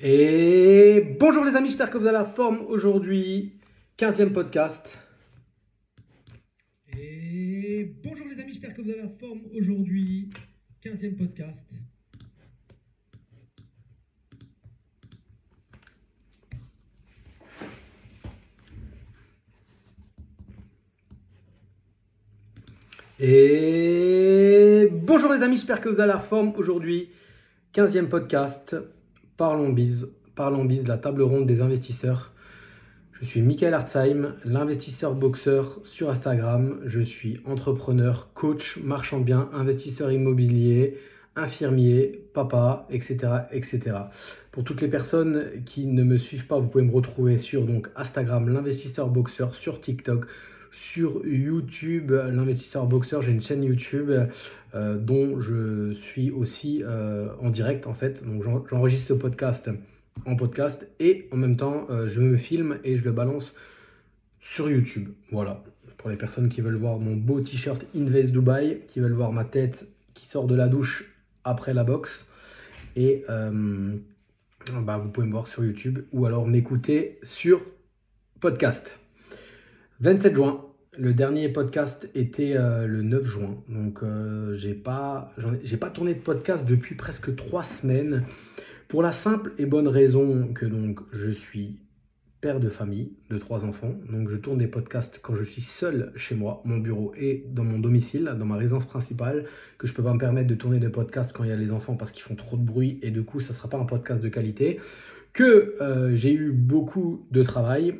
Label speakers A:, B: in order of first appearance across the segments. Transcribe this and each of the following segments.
A: Et bonjour les amis, j'espère que vous avez la forme aujourd'hui. 15e podcast. Et bonjour les amis, j'espère que vous avez la forme aujourd'hui. 15e podcast. Et bonjour les amis, j'espère que vous avez la forme aujourd'hui. 15e podcast. Parlons bise, la table ronde des investisseurs. Je suis Michael Hartzheim, l'investisseur boxeur sur Instagram. Je suis entrepreneur, coach, marchand de biens, investisseur immobilier, infirmier, papa, etc., etc. Pour toutes les personnes qui ne me suivent pas, vous pouvez me retrouver sur Instagram, l'investisseur boxeur, sur TikTok, sur YouTube, l'investisseur boxeur. J'ai une chaîne YouTube dont je suis aussi en direct en fait. Donc j'enregistre ce podcast en podcast et en même temps je me filme et je le balance sur YouTube. Voilà, pour les personnes qui veulent voir mon beau t-shirt Invest Dubai, qui veulent voir ma tête qui sort de la douche après la boxe. Et vous pouvez me voir sur YouTube ou alors m'écouter sur podcast. 27 juin, le dernier podcast était le 9 juin. Donc j'ai pas tourné de podcast depuis presque 3 semaines. Pour la simple et bonne raison que je suis père de famille de 3 enfants. Donc je tourne des podcasts quand je suis seul chez moi, mon bureau et dans mon domicile, dans ma résidence principale, que je ne peux pas me permettre de tourner des podcasts quand il y a les enfants parce qu'ils font trop de bruit et du coup ça ne sera pas un podcast de qualité. Que j'ai eu beaucoup de travail,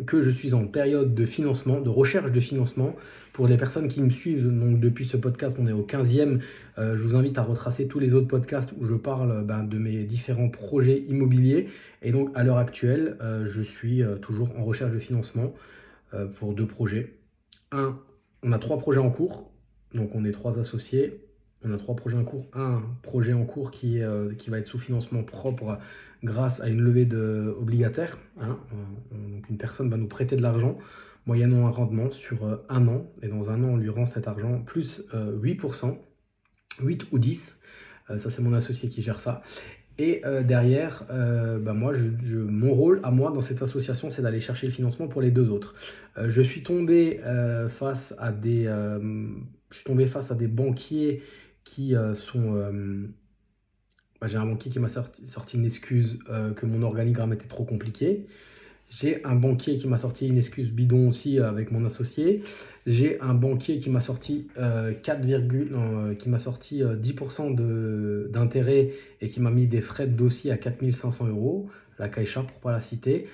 A: que je suis en période de financement, de recherche de financement. Pour les personnes qui me suivent donc depuis ce podcast, on est au 15e. Je vous invite à retracer tous les autres podcasts où je parle de mes différents projets immobiliers. Et donc à l'heure actuelle, je suis toujours en recherche de financement pour 2 projets. On a 3 projets en cours, donc on est 3 associés. On a 3 projets en cours. Un projet en cours qui va être sous financement propre grâce à une levée obligataire. Donc une personne va nous prêter de l'argent moyennant un rendement sur 1 an. Et dans 1 an, on lui rend cet argent plus 8%, 8 ou 10. Ça, c'est mon associé qui gère ça. Et derrière, moi, mon rôle à moi dans cette association, c'est d'aller chercher le financement pour les 2 autres. Je suis tombé face à des banquiers qui sont... j'ai un banquier qui m'a sorti une excuse que mon organigramme était trop compliqué. J'ai un banquier qui m'a sorti une excuse bidon aussi avec mon associé. J'ai un banquier qui m'a sorti 10% d'intérêt et qui m'a mis des frais de dossier à 4 500 €, la Caixa pour ne pas la citer.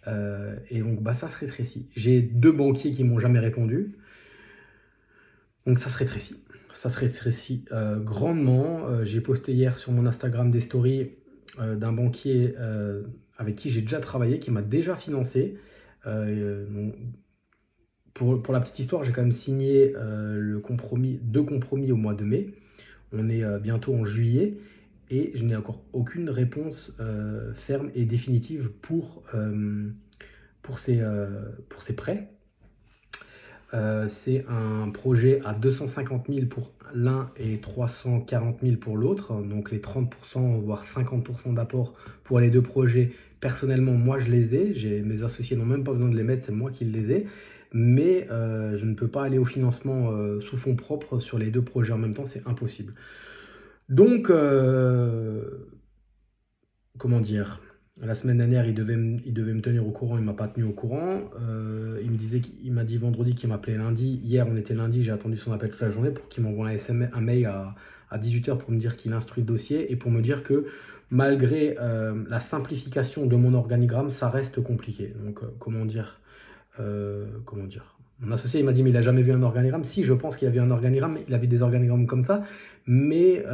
A: Et donc ça se rétrécit. J'ai 2 banquiers qui m'ont jamais répondu. Donc ça se rétrécit. Ça se rétrécit grandement. J'ai posté hier sur mon Instagram des stories d'un banquier avec qui j'ai déjà travaillé, qui m'a déjà financé. Pour la petite histoire, j'ai quand même signé 2 compromis au mois de mai. On est bientôt en juillet et je n'ai encore aucune réponse ferme et définitive pour ces prêts. C'est un projet à 250 000 pour l'un et 340 000 pour l'autre, donc les 30% voire 50% d'apport pour les 2 projets. Personnellement, moi je les ai, mes associés n'ont même pas besoin de les mettre, c'est moi qui les ai, mais je ne peux pas aller au financement sous fonds propres sur les 2 projets en même temps, c'est impossible. Donc, comment dire, la semaine dernière, il devait me tenir au courant, il ne m'a pas tenu au courant. Il m'a dit vendredi qu'il m'appelait lundi. Hier, on était lundi, j'ai attendu son appel toute la journée pour qu'il m'envoie un mail à 18h pour me dire qu'il instruit le dossier et pour me dire que malgré la simplification de mon organigramme, ça reste compliqué. Donc, comment dire Mon associé, il m'a dit, mais il n'a jamais vu un organigramme. Si, je pense qu'il a vu un organigramme, il a vu des organigrammes comme ça, mais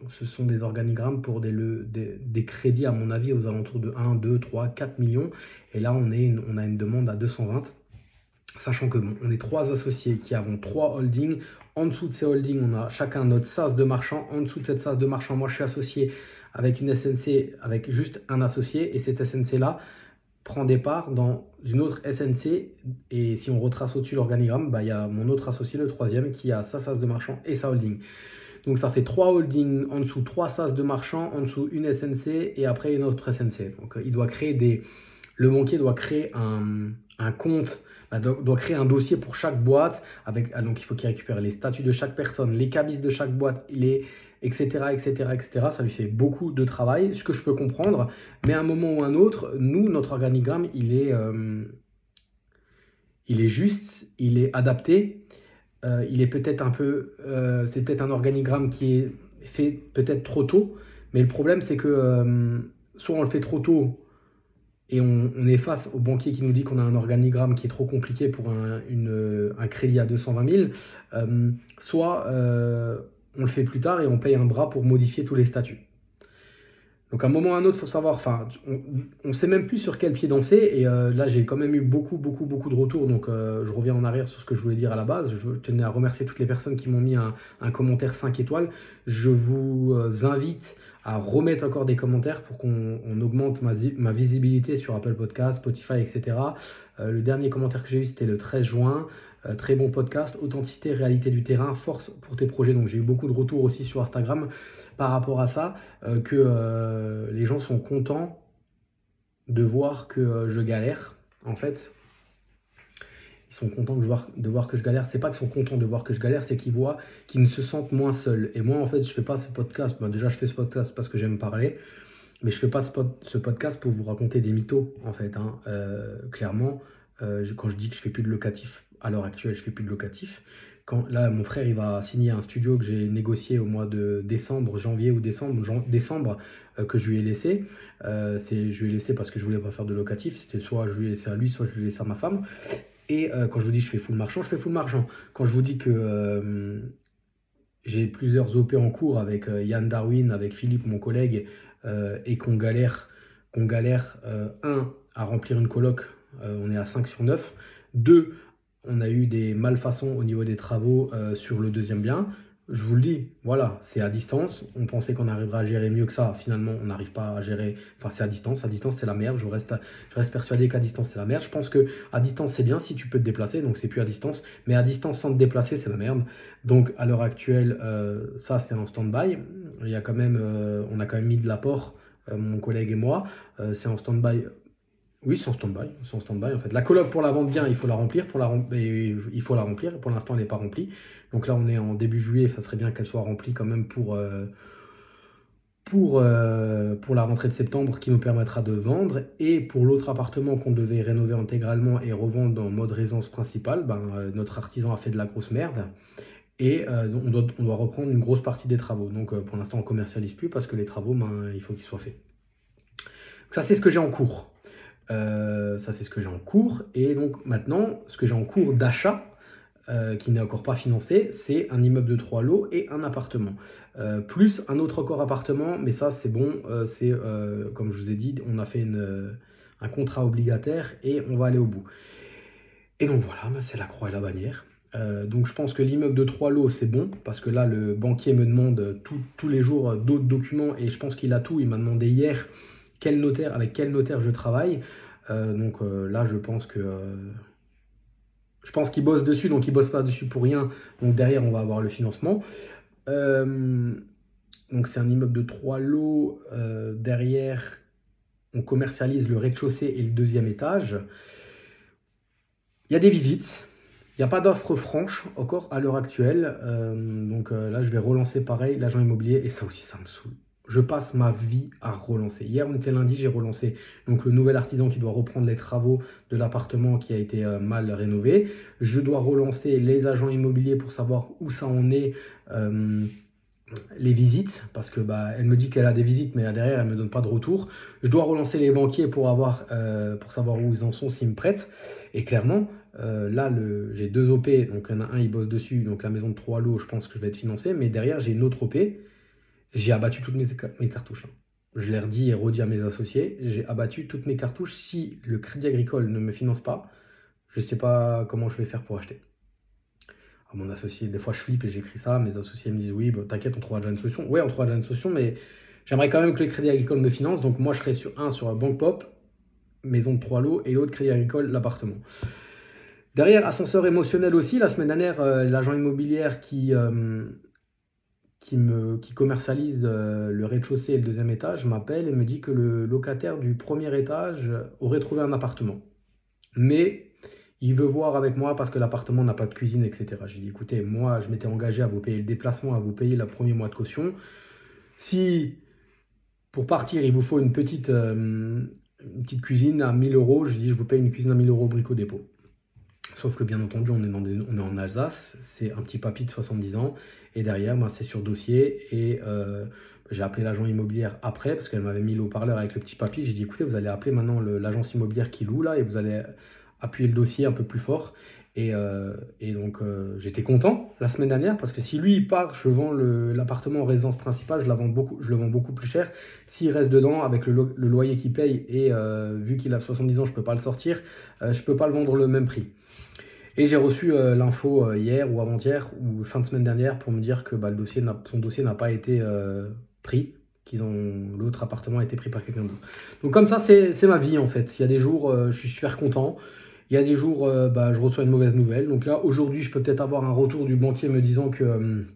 A: ce sont des organigrammes pour des crédits, à mon avis, aux alentours de 1, 2, 3, 4 millions. Et là, on a une demande à 220. Sachant que on est 3 associés qui avons 3 holdings. En dessous de ces holdings, on a chacun notre SAS de marchand. En dessous de cette SAS de marchand, moi, je suis associé avec une SNC, avec juste un associé. Et cette SNC-là prend des parts dans une autre SNC. Et si on retrace au-dessus l'organigramme, il y a mon autre associé, le 3e, qui a sa SAS de marchand et sa holding. Donc ça fait 3 holdings, en dessous 3 SAS de marchands, en dessous une SNC et après une autre SNC. Donc il doit créer le banquier doit créer un compte, doit créer un dossier pour chaque boîte. Donc il faut qu'il récupère les statuts de chaque personne, les cabis de chaque boîte, etc., etc., etc. Ça lui fait beaucoup de travail, ce que je peux comprendre. Mais à un moment ou un autre, nous, notre organigramme, il est juste, il est adapté. Il est peut-être c'est peut-être un organigramme qui est fait peut-être trop tôt. Mais le problème, c'est que soit on le fait trop tôt et on est face au banquier qui nous dit qu'on a un organigramme qui est trop compliqué pour un crédit à 220 000, soit on le fait plus tard et on paye un bras pour modifier tous les statuts. Donc à un moment ou à un autre, il faut savoir, on ne sait même plus sur quel pied danser. Et là, j'ai quand même eu beaucoup de retours. Donc je reviens en arrière sur ce que je voulais dire à la base. Je tenais à remercier toutes les personnes qui m'ont mis un commentaire 5 étoiles. Je vous invite à remettre encore des commentaires pour qu'on augmente ma visibilité sur Apple Podcasts, Spotify, etc. Le dernier commentaire que j'ai eu, c'était le 13 juin. Très bon podcast, authenticité, réalité du terrain, force pour tes projets. Donc j'ai eu beaucoup de retours aussi sur Instagram par rapport à ça, que les gens sont contents de voir que je galère. En fait, ils sont contents de voir que je galère. C'est pas qu'ils sont contents de voir que je galère, c'est qu'ils ne se sentent moins seuls. Et moi, en fait, je fais pas ce podcast. Déjà, je fais ce podcast parce que j'aime parler, mais je fais pas ce podcast pour vous raconter des mythos, en fait. Clairement, quand je dis que je fais plus de locatif, à l'heure actuelle, je fais plus de locatif. Là, mon frère, il va signer un studio que j'ai négocié au mois de décembre, janvier ou décembre, que je lui ai laissé. Je lui ai laissé parce que je voulais pas faire de locatif. C'était soit je lui ai laissé à lui, soit je lui ai laissé à ma femme. Et quand je vous dis que je fais full marchand, je fais full marchand. Quand je vous dis que j'ai plusieurs OP en cours avec Yann Darwin, avec Philippe, mon collègue, et qu'on galère, à remplir une coloc, on est à 5 sur 9. 2, on a eu des malfaçons au niveau des travaux sur le deuxième bien. Je vous le dis, voilà, c'est à distance. On pensait qu'on arriverait à gérer mieux que ça. Finalement, on n'arrive pas à gérer. Enfin, c'est à distance. À distance, c'est la merde. Je reste persuadé qu'à distance, c'est la merde. Je pense qu'à distance, c'est bien si tu peux te déplacer. Donc, c'est plus à distance. Mais à distance, sans te déplacer, c'est la merde. Donc, à l'heure actuelle, ça, c'était en stand-by. Il y a quand même, on a quand même mis de l'apport, mon collègue et moi. C'est en stand-by. Oui, c'est en stand-by. C'est en stand-by en fait. La coloc pour la vente bien, il faut la remplir. Il faut la remplir. Pour l'instant, elle n'est pas remplie. Donc là, on est en début juillet. Ça serait bien qu'elle soit remplie quand même pour la rentrée de septembre qui nous permettra de vendre. Et pour l'autre appartement qu'on devait rénover intégralement et revendre en mode résidence principale, notre artisan a fait de la grosse merde. Et on doit reprendre une grosse partie des travaux. Donc pour l'instant, on ne commercialise plus parce que les travaux, il faut qu'ils soient faits. Donc, ça, c'est ce que j'ai en cours. Et donc maintenant, ce que j'ai en cours d'achat, qui n'est encore pas financé, c'est un immeuble de 3 lots et un appartement. Plus un autre encore appartement, mais ça c'est bon, comme je vous ai dit, on a fait un contrat obligataire et on va aller au bout. Et donc voilà, c'est la croix et la bannière. Donc je pense que l'immeuble de 3 lots c'est bon, parce que là le banquier me demande tous les jours d'autres documents et je pense qu'il a tout. Il m'a demandé hier avec quel notaire je travaille. Donc là je pense qu'il bosse dessus, donc il bosse pas dessus pour rien. Donc derrière on va avoir le financement. Donc c'est un immeuble de 3 lots. Derrière on commercialise le rez-de-chaussée et le deuxième étage. Il y a des visites. Il n'y a pas d'offre franche encore à l'heure actuelle. Donc là, je vais relancer pareil l'agent immobilier. Et ça aussi, ça me saoule. Je passe ma vie à relancer. Hier, on était lundi, j'ai relancé donc le nouvel artisan qui doit reprendre les travaux de l'appartement qui a été mal rénové. Je dois relancer les agents immobiliers pour savoir où ça en est. Les visites, parce que elle me dit qu'elle a des visites, mais derrière, elle ne me donne pas de retour. Je dois relancer les banquiers pour savoir où ils en sont, s'ils me prêtent. Et clairement, là, j'ai 2 OP, donc il y en a un, il bosse dessus, donc la maison de 3 lots, je pense que je vais être financé, mais derrière, j'ai une autre OP, j'ai abattu toutes mes cartouches. Je l'ai redit et redit à mes associés, j'ai abattu toutes mes cartouches. Si le Crédit Agricole ne me finance pas, je ne sais pas comment je vais faire pour acheter. À mon associé, des fois je flippe et j'écris ça, mes associés me disent oui, t'inquiète, on trouvera déjà une solution. Ouais, on trouvera déjà une solution, mais j'aimerais quand même que le Crédit Agricole me finance, donc moi je serai sur la Banque Pop, maison de 3 lots, et l'autre Crédit Agricole, l'appartement. Derrière, ascenseur émotionnel aussi. La semaine dernière, l'agent immobilière qui qui commercialise le rez-de-chaussée et le deuxième étage m'appelle et me dit que le locataire du premier étage aurait trouvé un appartement. Mais il veut voir avec moi parce que l'appartement n'a pas de cuisine, etc. J'ai dit, écoutez, moi, je m'étais engagé à vous payer le déplacement, à vous payer le premier mois de caution. Si pour partir, il vous faut une petite cuisine à 1000 euros, je dis, je vous paye une cuisine à 1000 euros au Brico Dépôt. Sauf que bien entendu, on est en Alsace, c'est un petit papy de 70 ans, et derrière, ben, c'est sur dossier, et j'ai appelé l'agent immobilière après, parce qu'elle m'avait mis le haut-parleur avec le petit papy, j'ai dit, écoutez, vous allez appeler maintenant l'agence immobilière qui loue, là, et vous allez appuyer le dossier un peu plus fort, et donc j'étais content la semaine dernière, parce que si lui, il part, je vends l'appartement en résidence principale, je le vends beaucoup plus cher. S'il reste dedans, avec le loyer qu'il paye, et vu qu'il a 70 ans, je ne peux pas le sortir, je ne peux pas le vendre le même prix. Et j'ai reçu l'info hier ou avant-hier ou fin de semaine dernière pour me dire que bah, son dossier n'a pas été pris, l'autre appartement a été pris par quelqu'un d'autre. Donc comme ça, c'est ma vie en fait. Il y a des jours, je suis super content. Il y a des jours, bah, je reçois une mauvaise nouvelle. Donc là, aujourd'hui, je peux peut-être avoir un retour du banquier me disant que...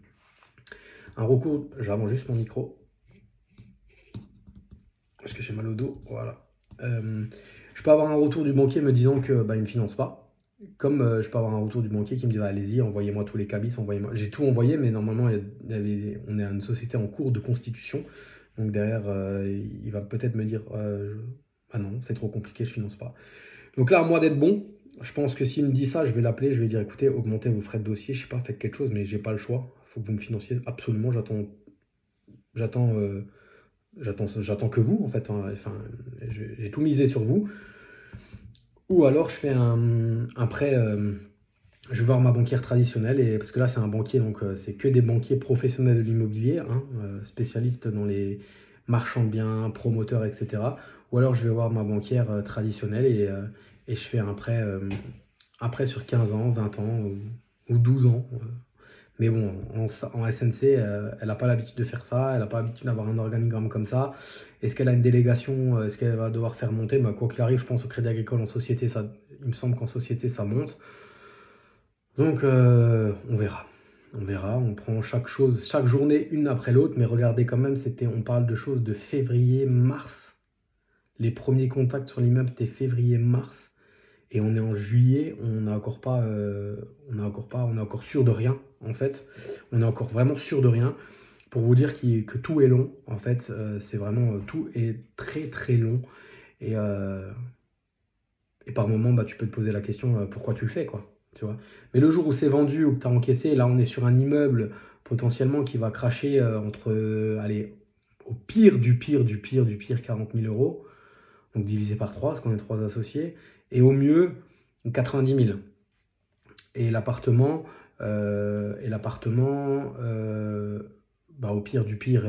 A: J'avance juste mon micro. Parce que j'ai mal au dos. Voilà. Je peux avoir un retour du banquier me disant que bah, il ne me finance pas. Comme je peux avoir un retour du banquier qui me dit allez-y, envoyez-moi tous les cabis, envoyez-moi. J'ai tout envoyé, mais normalement, on est à une société en cours de constitution. Donc derrière, il va peut-être me dire ah non, c'est trop compliqué, je finance pas. Donc là, à moi d'être bon. Je pense que s'il me dit ça, je vais l'appeler, je vais dire écoutez, augmentez vos frais de dossier, je sais pas, faites quelque chose, mais j'ai pas le choix. Il faut que vous me financiez absolument. J'attends, j'attends que vous en fait. Hein. Enfin, j'ai tout misé sur vous. Ou alors je fais un prêt, je vais voir ma banquière traditionnelle, parce que là c'est un banquier, donc c'est que des banquiers professionnels de l'immobilier, hein, spécialistes dans les marchands de biens, promoteurs, etc. Ou alors je vais voir ma banquière traditionnelle et je fais un prêt sur 15 ans, 20 ans ou 12 ans. Mais bon, en SNC, elle n'a pas l'habitude de faire ça, elle n'a pas l'habitude d'avoir un organigramme comme ça. Est-ce qu'elle a une délégation? Est-ce qu'elle va devoir faire monter? Bah, quoi qu'il arrive, je pense au Crédit Agricole en société, il me semble qu'en société, ça monte. Donc, on verra. On verra, on prend chaque journée une après l'autre, mais regardez quand même, on parle de choses de février-mars. Les premiers contacts sur l'immeuble, c'était février-mars. Et on est en juillet, on n'est encore sûr de rien, en fait. On est encore vraiment sûr de rien. Pour vous dire que tout est long, en fait, c'est vraiment, tout est très très long. Et, et par moment, bah, tu peux te poser la question, pourquoi tu le fais, quoi. Tu vois. Mais le jour où c'est vendu, ou que tu as encaissé, là on est sur un immeuble potentiellement qui va cracher allez, au pire du pire du pire du pire 40 000 euros, donc divisé par 3, parce qu'on est 3 associés, et au mieux 90 000. Et l'appartement, bah, au pire du pire,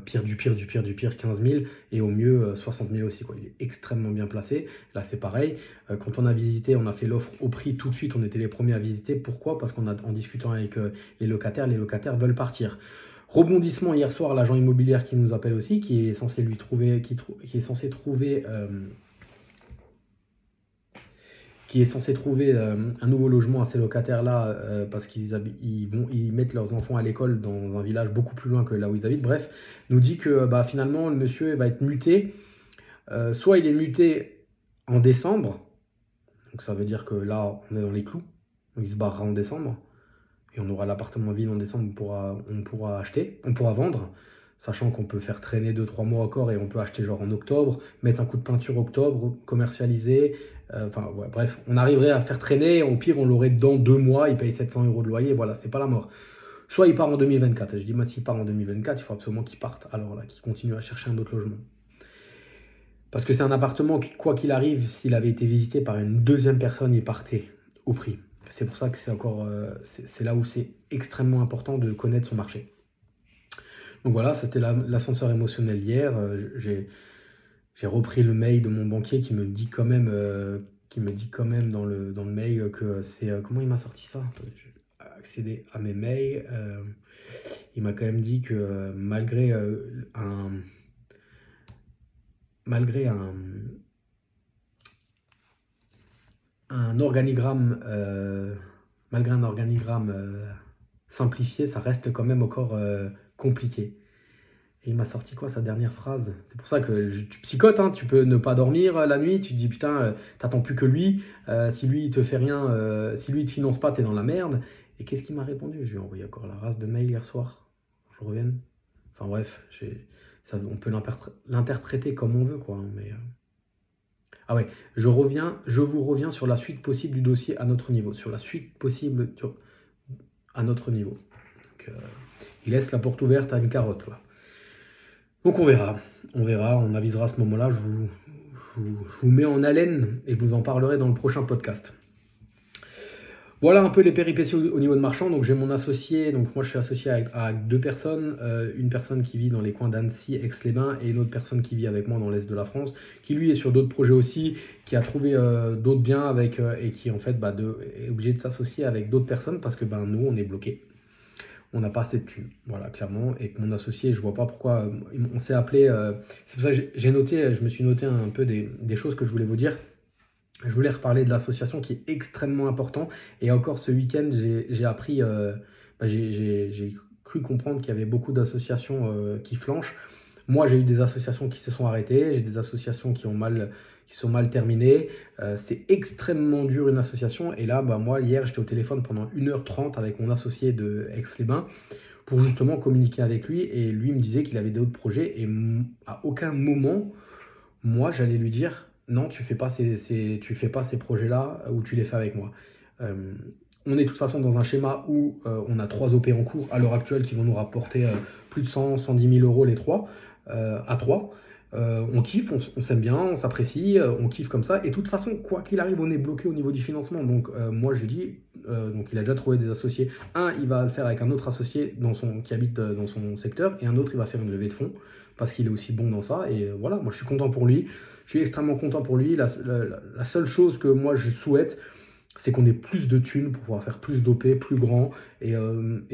A: pire du pire du pire du pire, 15 000, et au mieux 60 000 aussi, quoi. Il est extrêmement bien placé. Là, c'est pareil. Quand on a visité, on a fait l'offre au prix tout de suite. On était les premiers à visiter. Pourquoi? Parce en discutant avec les locataires veulent partir. Rebondissement hier soir, l'agent immobilier qui nous appelle aussi, qui est censé lui trouver, qui est censé trouver un nouveau logement à ces locataires-là parce ils mettent leurs enfants à l'école dans un village beaucoup plus loin que là où ils habitent. Bref, nous dit que bah, finalement, le monsieur va être muté. Soit il est muté en décembre, donc ça veut dire que là, on est dans les clous. Il se barrera en décembre et on aura l'appartement vide en décembre, on pourra acheter, on pourra vendre. Sachant qu'on peut faire traîner 2-3 mois encore et on peut acheter genre en octobre, mettre un coup de peinture octobre, commercialiser. Enfin, ouais, bref, on arriverait à faire traîner. Au pire, on l'aurait dans 2 mois. Il paye 700 euros de loyer. Voilà, c'est pas la mort. Soit il part en 2024. Je dis, moi, s'il part en 2024, il faut absolument qu'il parte. Alors là, qu'il continue à chercher un autre logement. Parce que c'est un appartement qui, quoi qu'il arrive, s'il avait été visité par une deuxième personne, il partait au prix. C'est pour ça que c'est là où c'est extrêmement important de connaître son marché. Donc voilà, c'était l'ascenseur émotionnel hier. J'ai repris le mail de mon banquier qui me dit quand même, dans le mail que c'est... comment il m'a sorti ça? J'ai accédé à mes mails. Il m'a quand même dit que malgré un organigramme, simplifié, ça reste quand même encore compliqué. Et il m'a sorti quoi, sa dernière phrase? C'est pour ça que tu psychotes, hein, tu peux ne pas dormir la nuit, tu te dis putain, t'attends plus que lui, si lui il te fait rien, si lui il te finance pas, t'es dans la merde. Et qu'est-ce qu'il m'a répondu? Je lui ai envoyé encore la race de mail hier soir. Je reviens. Enfin bref, on peut l'interpréter comme on veut, quoi, hein, mais ah ouais, je vous reviens sur la suite possible du dossier à notre niveau. Sur la suite possible à notre niveau. Donc, il laisse la porte ouverte à une carotte, quoi. Donc on verra, on avisera à ce moment-là. Je vous mets en haleine et je vous en parlerai dans le prochain podcast. Voilà un peu les péripéties au niveau de Marchand. Donc j'ai mon associé, donc moi je suis associé à deux personnes, une personne qui vit dans les coins d'Annecy, Aix-les-Bains, et une autre personne qui vit avec moi dans l'est de la France, qui lui est sur d'autres projets aussi, qui a trouvé d'autres biens avec et qui en fait est obligé de s'associer avec d'autres personnes parce que nous on est bloqué. On n'a pas assez de thunes, voilà, clairement. Et que mon associé, je vois pas pourquoi. On s'est appelé. C'est pour ça que je me suis noté un peu des choses que je voulais vous dire. Je voulais reparler de l'association qui est extrêmement important. Et encore ce week-end, j'ai appris, j'ai cru comprendre qu'il y avait beaucoup d'associations qui flanchent. Moi, j'ai eu des associations qui se sont arrêtées, j'ai des associations qui sont mal terminées. C'est extrêmement dur une association. Et là, moi, hier, j'étais au téléphone pendant 1h30 avec mon associé de Aix-les-Bains pour justement communiquer avec lui. Et lui me disait qu'il avait d'autres projets. Et à aucun moment, moi, j'allais lui dire non, tu fais pas ces projets-là ou tu les fais avec moi. On est de toute façon dans un schéma où on a 3 OP en cours à l'heure actuelle qui vont nous rapporter plus de 110 000 euros les 3 à 3. On kiffe, on s'aime bien, on s'apprécie, on kiffe comme ça. Et de toute façon, quoi qu'il arrive, on est bloqué au niveau du financement. Donc moi je dis, donc il a déjà trouvé des associés. Un, il va le faire avec un autre associé qui habite dans son secteur, et un autre, il va faire une levée de fonds parce qu'il est aussi bon dans ça. Et voilà, moi je suis content pour lui. Je suis extrêmement content pour lui. La seule chose que moi je souhaite, c'est qu'on ait plus de thunes pour pouvoir faire plus d'OP, plus grand. Et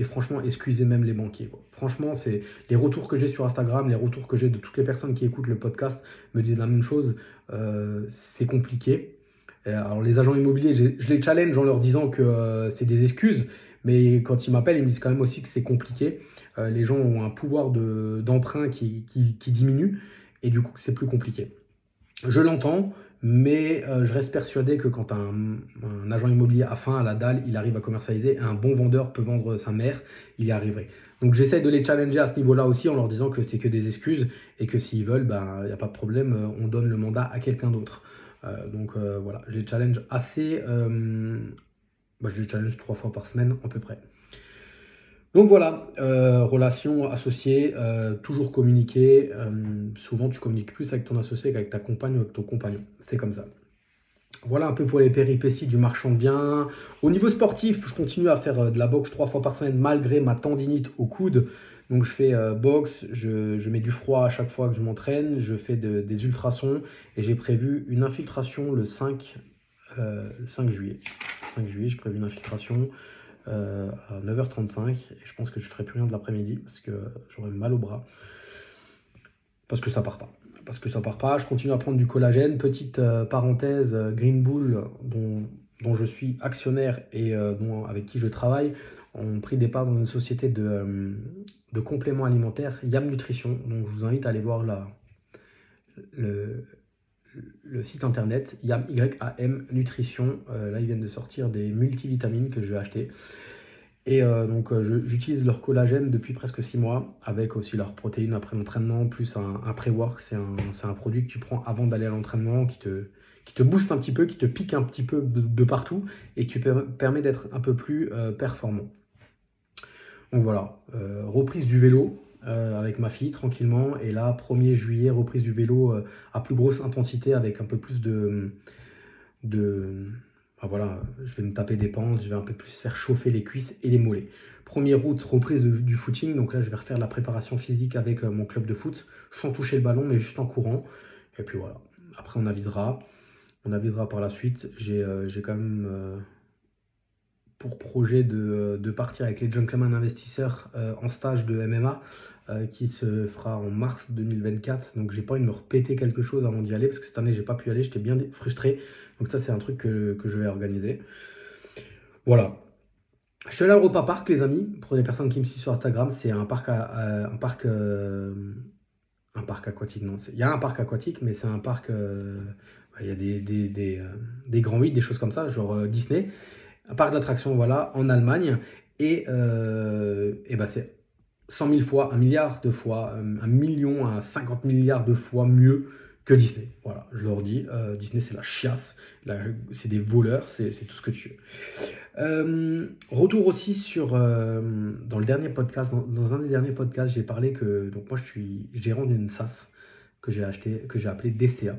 A: franchement, excusez même les banquiers, quoi. Franchement, c'est les retours que j'ai sur Instagram, les retours que j'ai de toutes les personnes qui écoutent le podcast me disent la même chose. C'est compliqué. Alors les agents immobiliers, je les challenge en leur disant que c'est des excuses. Mais quand ils m'appellent, ils me disent quand même aussi que c'est compliqué. Les gens ont un pouvoir d'emprunt qui diminue. Et du coup, c'est plus compliqué. Je l'entends, mais je reste persuadé que quand un agent immobilier a faim à la dalle, il arrive à commercialiser. Un bon vendeur peut vendre sa mère, il y arriverait. Donc j'essaie de les challenger à ce niveau-là aussi en leur disant que c'est que des excuses et que s'ils veulent, il n'y a pas de problème, on donne le mandat à quelqu'un d'autre. Voilà, je les challenge assez. Je les challenge 3 fois par semaine à peu près. Donc voilà, relation associée, toujours communiquer. Souvent, tu communiques plus avec ton associé qu'avec ta compagne ou avec ton compagnon. C'est comme ça. Voilà un peu pour les péripéties du marchand de biens. Au niveau sportif, je continue à faire de la boxe 3 fois par semaine malgré ma tendinite au coude. Donc je fais boxe, je mets du froid à chaque fois que je m'entraîne, je fais des ultrasons et j'ai prévu une infiltration le 5 juillet. Le 5 juillet, j'ai prévu une infiltration à 9h35 et je pense que je ferai plus rien de l'après-midi parce que j'aurai mal au bras parce que ça part pas. Je continue à prendre du collagène. Petite parenthèse, Green Bull dont je suis actionnaire et avec qui je travaille ont pris des parts dans une société de compléments alimentaires, Yam Nutrition. Donc je vous invite à aller voir le site internet YAM Nutrition. Là, ils viennent de sortir des multivitamines que je vais acheter. Et j'utilise leur collagène depuis presque 6 mois, avec aussi leurs protéines après l'entraînement, plus un pré-work. C'est un produit que tu prends avant d'aller à l'entraînement, qui te booste un petit peu, qui te pique un petit peu de partout, et qui permet d'être un peu plus performant. Donc voilà, reprise du vélo. Avec ma fille tranquillement, et là 1er juillet, reprise du vélo à plus grosse intensité avec un peu plus voilà, je vais me taper des pentes, je vais un peu plus faire chauffer les cuisses et les mollets. 1er août, reprise du footing, donc là je vais refaire la préparation physique avec mon club de foot, sans toucher le ballon mais juste en courant, et puis voilà, après on avisera par la suite. J'ai quand même pour projet de partir avec les Gentlemen Investisseurs en stage de MMA qui se fera en mars 2024. Donc j'ai pas envie de me repéter quelque chose avant d'y aller parce que cette année j'ai pas pu y aller, j'étais bien frustré. Donc ça c'est un truc que je vais organiser. Voilà. Je suis allé à Europa Park, les amis. Pour les personnes qui me suivent sur Instagram, c'est un parc, un parc aquatique. Non, il y a un parc aquatique, mais c'est un parc. Il y a des grands 8, des choses comme ça, genre Disney. Un parc d'attractions, voilà, en Allemagne. Et bah, c'est 100 000 fois, 1 milliard de fois, 1 million à 50 milliards de fois mieux que Disney. Voilà, je leur dis, Disney c'est la chiasse, c'est des voleurs, c'est tout ce que tu veux. Retour aussi sur, dans le dernier podcast, dans un des derniers podcasts, j'ai parlé que, donc moi je suis gérant d'une SaaS que j'ai acheté, que j'ai appelé DCA.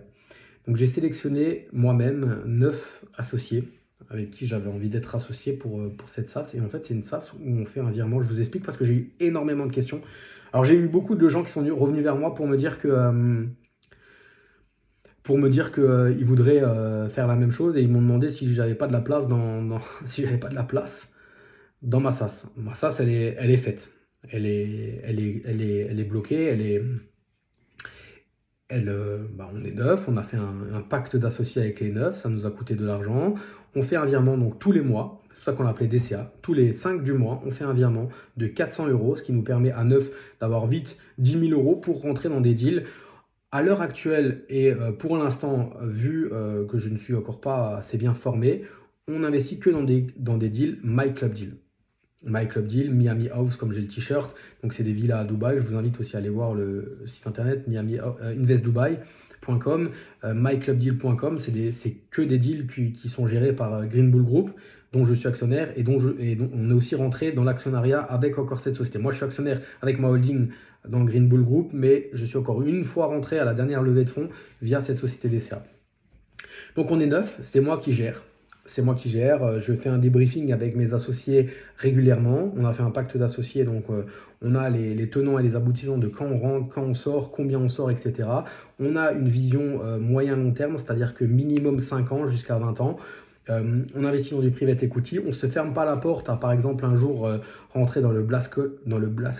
A: Donc j'ai sélectionné moi-même 9 associés avec qui j'avais envie d'être associé pour cette SaaS. Et en fait, c'est une SaaS où on fait un virement. Je vous explique parce que j'ai eu énormément de questions. Alors j'ai eu beaucoup de gens qui sont revenus vers moi pour me dire que ils voudraient faire la même chose et ils m'ont demandé si j'avais pas de la place si j'avais pas de la place dans ma SaaS. Ma SaaS, elle est faite. Elle est bloquée, on est 9, on a fait un pacte d'associés avec les 9, ça nous a coûté de l'argent. On fait un virement donc tous les mois, c'est pour ça qu'on l'a appelé DCA. Tous les 5 du mois, on fait un virement de 400 euros, ce qui nous permet à 9 d'avoir vite 10 000 euros pour rentrer dans des deals. À l'heure actuelle, et pour l'instant, vu que je ne suis encore pas assez bien formé, on n'investit que dans des deals My Club Deal. My Club Deal, Miami House, comme j'ai le t-shirt. Donc, c'est des villas à Dubaï. Je vous invite aussi à aller voir le site internet investdubai.com, myclubdeal.com. C'est que des deals qui sont gérés par Green Bull Group, dont je suis actionnaire et dont on est aussi rentré dans l'actionnariat avec encore cette société. Moi, je suis actionnaire avec ma holding dans Green Bull Group, mais je suis encore une fois rentré à la dernière levée de fonds via cette société DCA. Donc, on est 9, c'est moi qui gère. C'est moi qui gère, je fais un débriefing avec mes associés régulièrement. On a fait un pacte d'associés, donc on a les tenants et les aboutissants de quand on rentre, quand on sort, combien on sort, etc. On a une vision moyen-long terme, c'est-à-dire que minimum 5 ans jusqu'à 20 ans. On investit dans du private equity, on ne se ferme pas la porte à par exemple un jour rentrer dans le Blast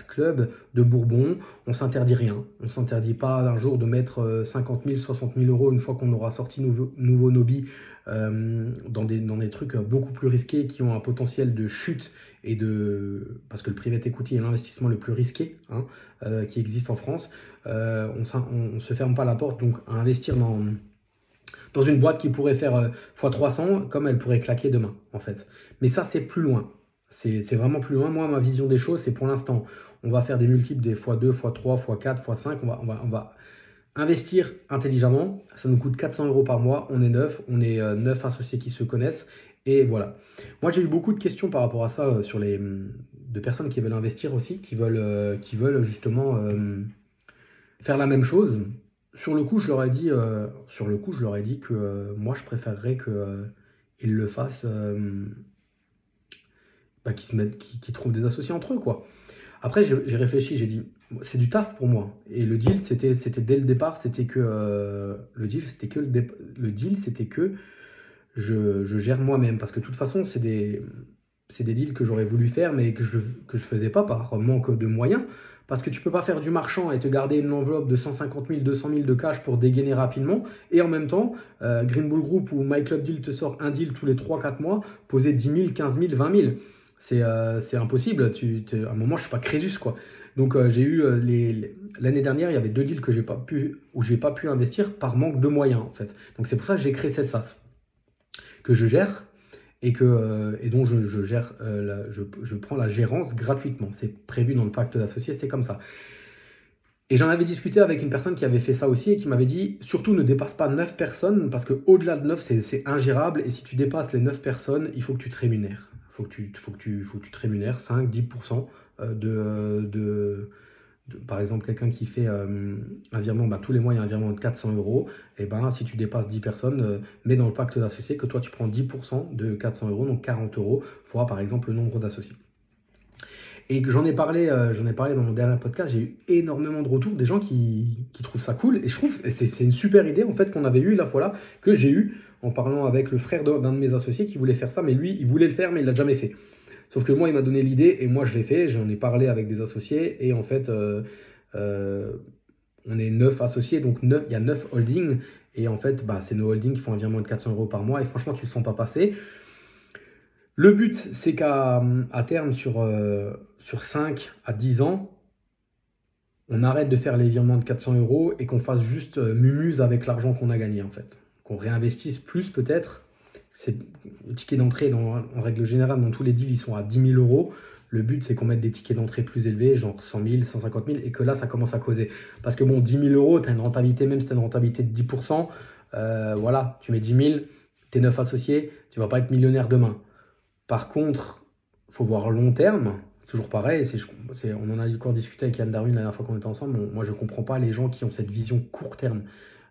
A: Club de Bourbon, on ne s'interdit rien, on ne s'interdit pas un jour de mettre 50 000, 60 000 euros une fois qu'on aura sorti nouveau Nobi dans des trucs beaucoup plus risqués qui ont un potentiel de chute parce que le private equity est l'investissement le plus risqué qui existe en France. On ne se ferme pas la porte donc à investir dans une boîte qui pourrait faire x300 comme elle pourrait claquer demain en fait. Mais ça c'est plus loin, c'est vraiment plus loin. Moi ma vision des choses c'est pour l'instant on va faire des multiples des x2, x3, x4, x5, on va investir intelligemment, ça nous coûte 400 euros par mois, on est 9, on est 9 associés qui se connaissent et voilà. Moi j'ai eu beaucoup de questions par rapport à ça de personnes qui veulent investir aussi, qui veulent justement faire la même chose. Sur le coup, je leur ai dit que moi, je préférerais qu'ils le fassent, qu'ils trouvent des associés entre eux, quoi. Après, j'ai réfléchi, j'ai dit, c'est du taf pour moi. Et le deal, c'était dès le départ, c'était que je gère moi-même. Parce que de toute façon, c'est des deals que j'aurais voulu faire, mais que je faisais pas par manque de moyens. Parce que tu peux pas faire du marchand et te garder une enveloppe de 150 000, 200 000 de cash pour dégainer rapidement. Et en même temps, Green Bull Group ou My Club Deal te sort un deal tous les 3-4 mois, poser 10 000, 15 000, 20 000. C'est impossible. À un moment, je suis pas Crésus, quoi. Donc, j'ai eu l'année dernière, il y avait 2 deals où j'ai pas pu investir par manque de moyens, en fait. Donc, c'est pour ça que j'ai créé cette SaaS que je gère et dont je gère, je prends la gérance gratuitement. C'est prévu dans le pacte d'associés, c'est comme ça. Et j'en avais discuté avec une personne qui avait fait ça aussi et qui m'avait dit, surtout ne dépasse pas 9 personnes parce qu'au-delà de 9, c'est ingérable. Et si tu dépasses les 9 personnes, il faut que tu te rémunères. Il faut que tu te rémunères 5-10% par exemple, quelqu'un qui fait un virement, tous les mois il y a un virement de 400 euros, et si tu dépasses 10 personnes, mets dans le pacte d'associés que toi tu prends 10% de 400 euros, donc 40 euros, fois par exemple le nombre d'associés. Et j'en ai parlé dans mon dernier podcast, j'ai eu énormément de retours, des gens qui trouvent ça cool, et je trouve que c'est une super idée en fait qu'on avait eu la fois là, que j'ai eu en parlant avec le frère d'un de mes associés qui voulait faire ça, mais lui il voulait le faire mais il l'a jamais fait. Sauf que moi, il m'a donné l'idée et moi, je l'ai fait. J'en ai parlé avec des associés et en fait, on est 9 associés, donc il y a 9 holdings. Et en fait, c'est nos holdings qui font un virement de 400 euros par mois et franchement, tu ne le sens pas passer. Le but, c'est qu'à terme, sur 5 à 10 ans, on arrête de faire les virements de 400 € et qu'on fasse juste mumuse avec l'argent qu'on a gagné en fait. Qu'on réinvestisse plus peut-être. Le ticket d'entrée, en règle générale, dans tous les deals, ils sont à 10 000 €. Le but, c'est qu'on mette des tickets d'entrée plus élevés, genre 100 000, 150 000, et que là, ça commence à causer. Parce que bon, 10 000 €, tu as une rentabilité, même si tu as une rentabilité de 10%, voilà, tu mets 10 000, tu es 9 associés, tu vas pas être millionnaire demain. Par contre, il faut voir long terme. Toujours pareil, on en a encore discuté avec Yann Darwin la dernière fois qu'on était ensemble. Moi, je ne comprends pas les gens qui ont cette vision court terme.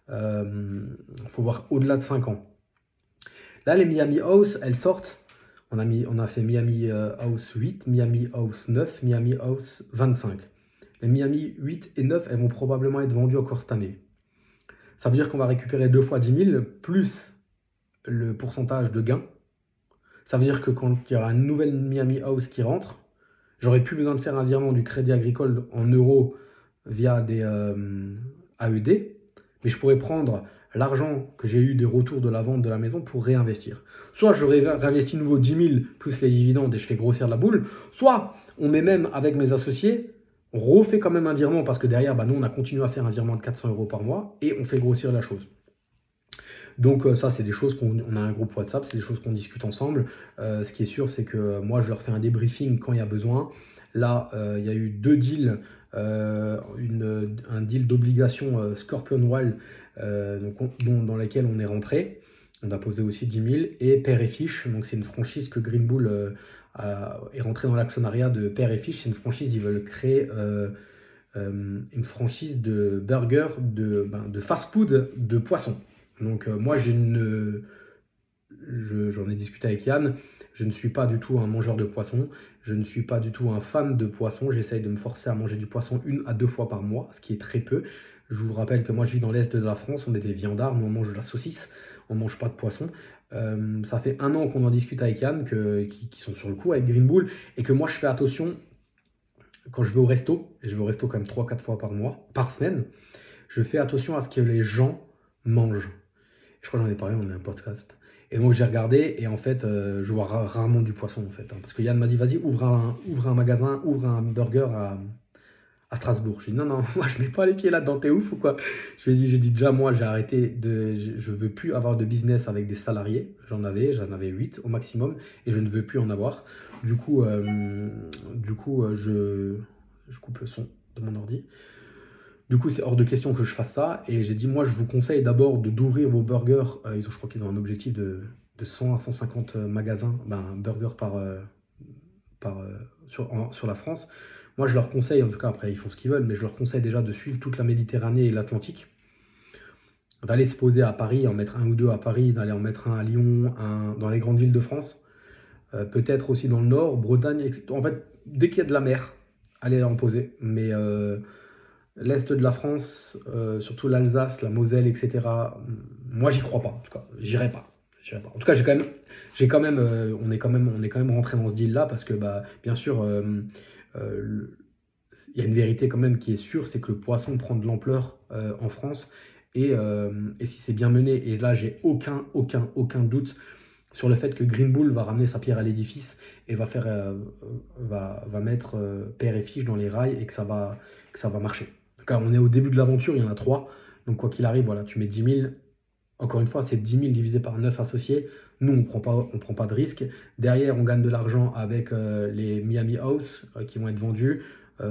A: Il faut voir au-delà de 5 ans. Là, les Miami House, elles sortent. On a fait Miami House 8, Miami House 9, Miami House 25. Les Miami 8 et 9, elles vont probablement être vendues encore cette année. Ça veut dire qu'on va récupérer 2 fois 10 000 plus le pourcentage de gain. Ça veut dire que quand il y aura une nouvelle Miami House qui rentre, j'aurai plus besoin de faire un virement du Crédit Agricole en euros via des AED, mais je pourrais prendre l'argent que j'ai eu des retours de la vente de la maison pour réinvestir. Soit je réinvestis nouveau 10 000 plus les dividendes et je fais grossir la boule, soit on met même avec mes associés, on refait quand même un virement parce que derrière, nous, on a continué à faire un virement de 400 € par mois et on fait grossir la chose. Donc ça, c'est des choses on a un groupe WhatsApp, c'est des choses qu'on discute ensemble. Ce qui est sûr, c'est que moi, je leur fais un débriefing quand il y a besoin. Là, il y a eu 2 deals, un deal d'obligation Scorpion Wild dans laquelle on est rentré. On a posé aussi 10 000 et Père et Fiche. Donc c'est une franchise que Green Bull est rentré dans l'actionnariat de Père et Fiche. C'est une franchise, ils veulent créer une franchise de burger, de fast-food de poisson. Donc moi, j'en ai discuté avec Yann, je ne suis pas du tout un mangeur de poisson, je ne suis pas du tout un fan de poisson, j'essaye de me forcer à manger du poisson 1 à 2 fois par mois, ce qui est très peu. Je vous rappelle que moi je vis dans l'est de la France, on est des viandards, nous on mange de la saucisse, on ne mange pas de poisson. Ça fait 1 an qu'on en discute avec Yann, qui sont sur le coup avec Green Bull, et que moi je fais attention quand je vais au resto, et je vais au resto quand même 3-4 fois par semaine, je fais attention à ce que les gens mangent. Je crois que j'en ai parlé, on a un podcast. Et donc j'ai regardé et en fait, je vois rarement du poisson en fait. Parce que Yann m'a dit, vas-y, ouvre un magasin, ouvre un burger à Strasbourg. J'ai dit, non, moi je mets pas les pieds là-dedans, t'es ouf ou quoi? J'ai dit déjà, moi j'ai arrêté je veux plus avoir de business avec des salariés. J'en avais 8 au maximum et je ne veux plus en avoir. Du coup, je coupe le son de mon ordi. Du coup, c'est hors de question que je fasse ça. Et j'ai dit, moi, je vous conseille d'abord d'ouvrir vos burgers. Je crois qu'ils ont un objectif de 100 à 150 magasins, burgers sur la France. Moi, je leur conseille, en tout cas, après, ils font ce qu'ils veulent, mais je leur conseille déjà de suivre toute la Méditerranée et l'Atlantique. D'aller se poser à Paris, en mettre 1 ou 2 à Paris, d'aller en mettre un à Lyon, dans les grandes villes de France. Peut-être aussi dans le Nord, Bretagne, etc. En fait, dès qu'il y a de la mer, allez en poser. Mais l'Est de la France, surtout l'Alsace, la Moselle, etc. Moi, j'y crois pas. En tout cas, j'irai pas. En tout cas, on est quand même rentré dans ce deal-là parce que, bien sûr, il y a une vérité quand même qui est sûre, c'est que le poisson prend de l'ampleur en France et si c'est bien mené, et là, j'ai aucun doute sur le fait que Green Bull va ramener sa pierre à l'édifice et va mettre Père et Fiche dans les rails et que ça va marcher. Car on est au début de l'aventure, il y en a 3. Donc quoi qu'il arrive, voilà, tu mets 10 000. Encore une fois, c'est 10 000 divisé par 9 associés. Nous, on prend pas de risque. Derrière, on gagne de l'argent avec les Miami House qui vont être vendus.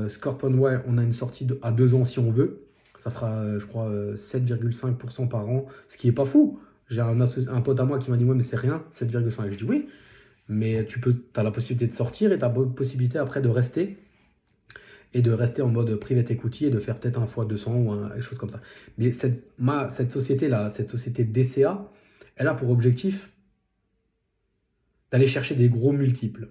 A: Scorpion Wild, on a une sortie à 2 ans si on veut. Ça fera, je crois, 7,5% par an, ce qui est pas fou. J'ai un pote à moi qui m'a dit, ouais, mais c'est rien, 7,5. Je dis oui, mais tu as la possibilité de sortir et tu as la possibilité après de rester. Et de rester en mode private equity et de faire peut-être 1 fois 200 ou quelque chose comme ça. Mais cette société-là, cette société DCA, elle a pour objectif d'aller chercher des gros multiples.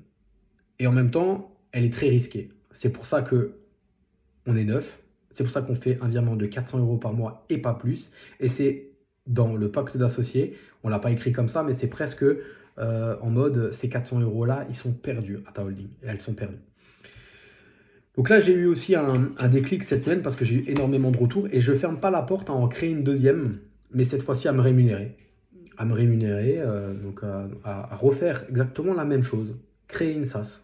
A: Et en même temps, elle est très risquée. C'est pour ça qu'on est 9. C'est pour ça qu'on fait un virement de 400 € par mois et pas plus. Et c'est dans le pacte d'associés. On ne l'a pas écrit comme ça, mais c'est presque en mode ces 400 € là, ils sont perdus à ta holding. Elles sont perdues. Donc là, j'ai eu aussi un déclic cette semaine parce que j'ai eu énormément de retours et je ne ferme pas la porte à en créer une deuxième, mais cette fois-ci à me rémunérer. à me rémunérer, donc à refaire exactement la même chose, créer une SaaS,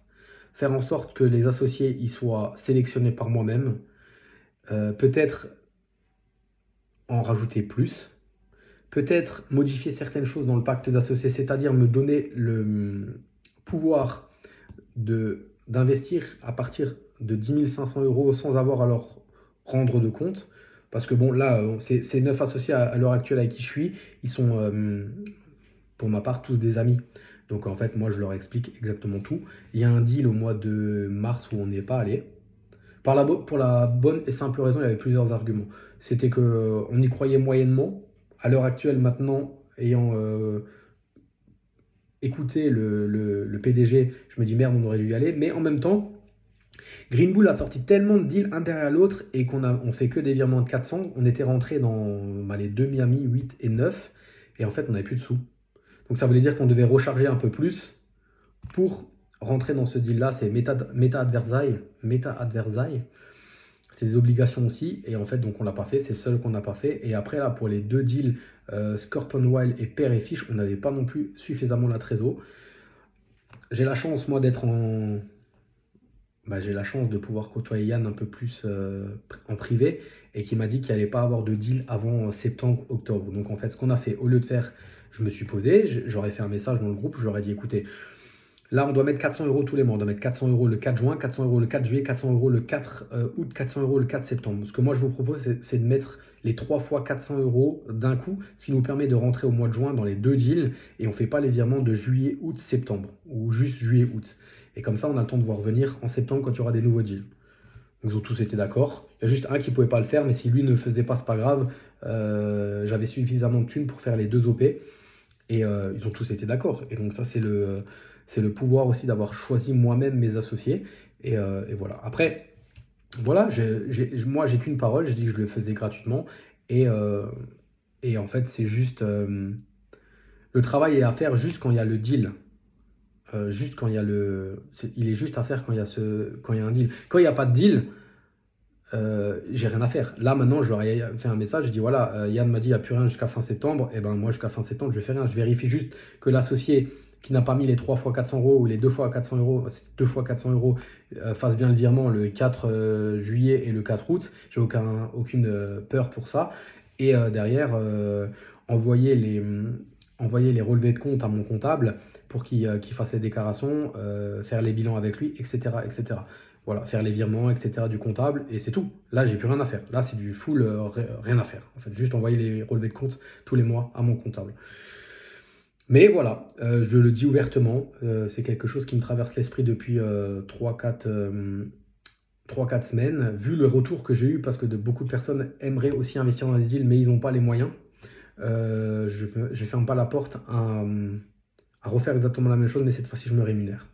A: faire en sorte que les associés y soient sélectionnés par moi-même, peut-être en rajouter plus, peut-être modifier certaines choses dans le pacte d'associés, c'est-à-dire me donner le pouvoir d'investir à partir de 10 500 euros sans avoir à leur rendre de compte. Parce que bon, là, ces 9 associés à l'heure actuelle avec qui je suis, ils sont, pour ma part, tous des amis. Donc en fait, moi, je leur explique exactement tout. Il y a un deal au mois de mars où on n'est pas allé. Pour la bonne et simple raison, il y avait plusieurs arguments. C'était qu'on y croyait moyennement. À l'heure actuelle, maintenant, ayant écouté le PDG, je me dis merde, on aurait dû y aller. Mais en même temps, Green Bull a sorti tellement de deals un derrière l'autre et on fait que des virements de 400. On était rentré dans les deux Miami 8 et 9 et en fait, on n'avait plus de sous. Donc ça voulait dire qu'on devait recharger un peu plus pour rentrer dans ce deal-là. C'est Meta Adversailles. C'est des obligations aussi. Et en fait, donc on l'a pas fait. C'est le seul qu'on n'a pas fait. Et après, là, pour les deux deals, Scorpion Wild et Père et Fiche, on n'avait pas non plus suffisamment la trésor. J'ai la chance, moi, d'être en... j'ai la chance de pouvoir côtoyer Yann un peu plus en privé et qui m'a dit qu'il n'allait pas avoir de deal avant septembre, octobre. Donc en fait, ce qu'on a fait, au lieu de faire, je me suis posé, j'aurais fait un message dans le groupe, j'aurais dit écoutez, là on doit mettre 400 euros tous les mois, on doit mettre 400 euros le 4 juin, 400 euros le 4 juillet, 400 euros le 4 août, 400 euros le 4 septembre. Ce que moi je vous propose, c'est de mettre les 3 fois 400 euros d'un coup, ce qui nous permet de rentrer au mois de juin dans les deux deals et on ne fait pas les virements de juillet, août, septembre ou juste juillet, août. Et comme ça, on a le temps de voir venir en septembre quand il y aura des nouveaux deals. Donc, ils ont tous été d'accord. Il y a juste un qui ne pouvait pas le faire, mais si lui ne le faisait pas, c'est pas grave. J'avais suffisamment de thunes pour faire les deux OP. Et ils ont tous été d'accord. Et donc ça, c'est le pouvoir aussi d'avoir choisi moi-même mes associés. Et voilà. Après, voilà, moi, j'ai qu'une parole. J'ai dit que je le faisais gratuitement. Et en fait, c'est juste... le travail est à faire juste quand il y a le deal. Juste quand il y a il est juste à faire quand il y a un deal. Quand il n'y a pas de deal, j'ai rien à faire. Là maintenant, je leur ai fait un message, je dis voilà, Yann m'a dit il n'y a plus rien jusqu'à fin septembre, et ben moi jusqu'à fin septembre je fais rien. Je vérifie juste que l'associé qui n'a pas mis les 3 fois 400 euros ou les 2 fois 400 euros, 2 fois 400 euros fasse bien le virement le 4 juillet et le 4 août. J'ai aucune peur pour ça. Et derrière, envoyer les relevés de compte à mon comptable pour qu'il fasse les déclarations, faire les bilans avec lui, etc., etc. Voilà, faire les virements, etc. du comptable, et c'est tout. Là, j'ai plus rien à faire. Là, c'est du full, rien à faire. En fait, juste envoyer les relevés de compte tous les mois à mon comptable. Mais voilà, je le dis ouvertement, c'est quelque chose qui me traverse l'esprit depuis 3-4 semaines. Vu le retour que j'ai eu, parce que beaucoup de personnes aimeraient aussi investir dans des deals, mais ils n'ont pas les moyens, je ne ferme pas la porte à refaire exactement la même chose, mais cette fois-ci, je me rémunère.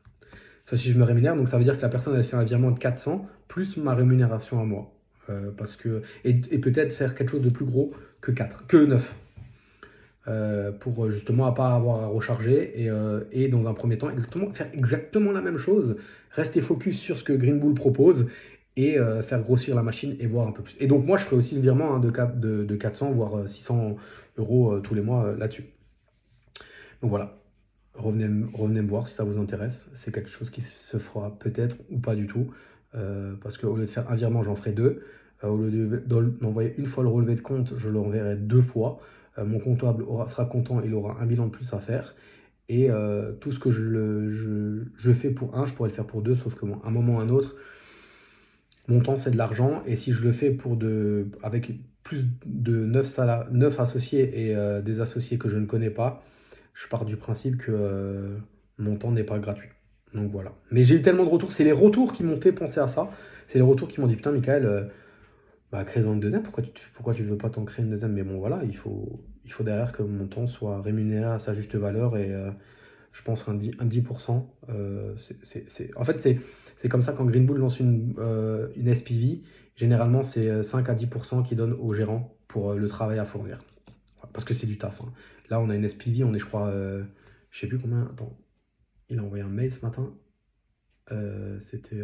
A: Ça, si je me rémunère, donc ça veut dire que la personne, elle fait un virement de 400 plus ma rémunération à moi. Et peut-être faire quelque chose de plus gros que 9. Pour justement à pas avoir à recharger et dans un premier temps, faire exactement la même chose, rester focus sur ce que Green Bull propose et faire grossir la machine et voir un peu plus. Et donc moi, je ferai aussi le virement de 400, voire 600 euros tous les mois là-dessus. Donc voilà. Revenez me voir si ça vous intéresse. C'est quelque chose qui se fera peut-être ou pas du tout. Parce qu'au lieu de faire un virement, j'en ferai deux. Au lieu d'envoyer une fois le relevé de compte, je l'enverrai deux fois. Mon comptable sera content, il aura un bilan de plus à faire. Et tout ce que je fais pour un, je pourrais le faire pour deux, sauf que à un moment ou à un autre, mon temps c'est de l'argent. Et si je le fais avec plus de 9 associés et des associés que je ne connais pas, je pars du principe que mon temps n'est pas gratuit. Donc voilà. Mais j'ai eu tellement de retours. C'est les retours qui m'ont fait penser à ça. C'est les retours qui m'ont dit putain, Michael, crée-en une deuxième. Pourquoi tu veux pas t'en créer une deuxième? Mais bon, voilà, il faut derrière que mon temps soit rémunéré à sa juste valeur. Et je pense un 10%. En fait, c'est comme ça quand Green Bull lance une SPV. Généralement, c'est 5 à 10% qu'ils donnent au gérant pour le travail à fournir. Parce que c'est du taf. Hein. Là, on a une SPV, on est, je crois, je sais plus combien. Attends, il a envoyé un mail ce matin. C'était.